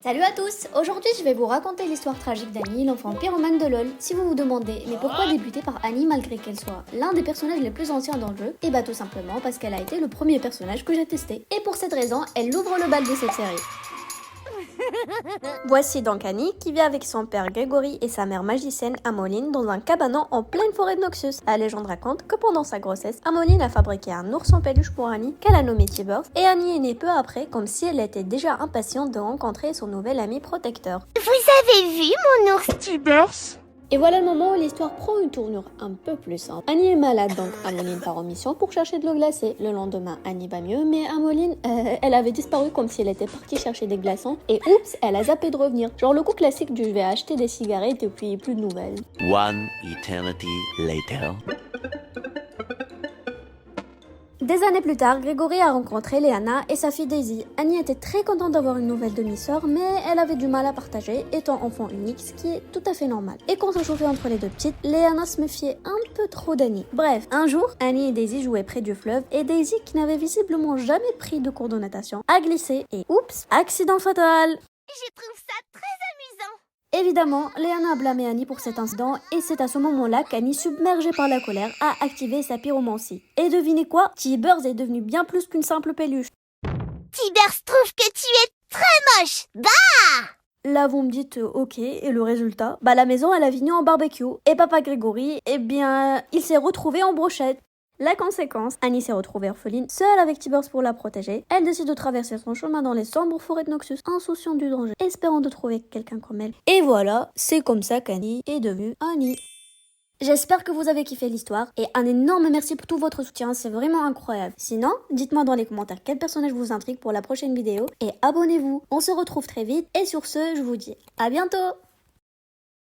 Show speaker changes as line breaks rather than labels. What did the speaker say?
Salut à tous! Aujourd'hui je vais vous raconter l'histoire tragique d'Annie, l'enfant pyromane de LoL. Si vous vous demandez, mais pourquoi débuter par Annie malgré qu'elle soit l'un des personnages les plus anciens dans le jeu? Et bah tout simplement parce qu'elle a été le premier personnage que j'ai testé. Et pour cette raison, elle ouvre le bal de cette série. Voici donc Annie qui vit avec son père Grégory et sa mère magicienne Amoline dans un cabanon en pleine forêt de Noxus. La légende raconte que pendant sa grossesse, Amoline a fabriqué un ours en peluche pour Annie qu'elle a nommé Tibbers et Annie est née peu après comme si elle était déjà impatiente de rencontrer son nouvel ami protecteur.
Vous avez vu mon ours
Tibbers?
Et voilà le moment où l'histoire prend une tournure un peu plus simple. Annie est malade donc Amoline part en mission pour chercher de l'eau glacée. Le lendemain, Annie va mieux, mais Amoline, elle avait disparu comme si elle était partie chercher des glaçons. Et oups, elle a zappé de revenir. Genre le coup classique du je vais acheter des cigarettes et puis plus de nouvelles.
One eternity later.
Des années plus tard, Grégory a rencontré Léana et sa fille Daisy. Annie était très contente d'avoir une nouvelle demi-sœur, mais elle avait du mal à partager, étant enfant unique, ce qui est tout à fait normal. Et quand ça chauffait entre les deux petites, Léana se méfiait un peu trop d'Annie. Bref, un jour, Annie et Daisy jouaient près du fleuve, et Daisy, qui n'avait visiblement jamais pris de cours de natation, a glissé, et oups, accident fatal!
Je trouve ça très amusant.
Évidemment, Léana a blâmé Annie pour cet incident et c'est à ce moment-là qu'Annie, submergée par la colère, a activé sa pyromancie. Et devinez quoi? Tibbers est devenu bien plus qu'une simple peluche.
Tibbers trouve que tu es très moche. Bah!
Là vous me dites ok, et le résultat? Bah la maison elle a vigné en barbecue, et papa Grégory, eh bien, il s'est retrouvé en brochette. La conséquence, Annie s'est retrouvée orpheline, seule avec Tibbers pour la protéger. Elle décide de traverser son chemin dans les sombres forêts de Noxus, insouciante du danger, espérant de trouver quelqu'un comme elle. Et voilà, c'est comme ça qu'Annie est devenue Annie. J'espère que vous avez kiffé l'histoire, et un énorme merci pour tout votre soutien, c'est vraiment incroyable. Sinon, dites-moi dans les commentaires quel personnage vous intrigue pour la prochaine vidéo, et abonnez-vous. On se retrouve très vite, et sur ce, je vous dis à bientôt!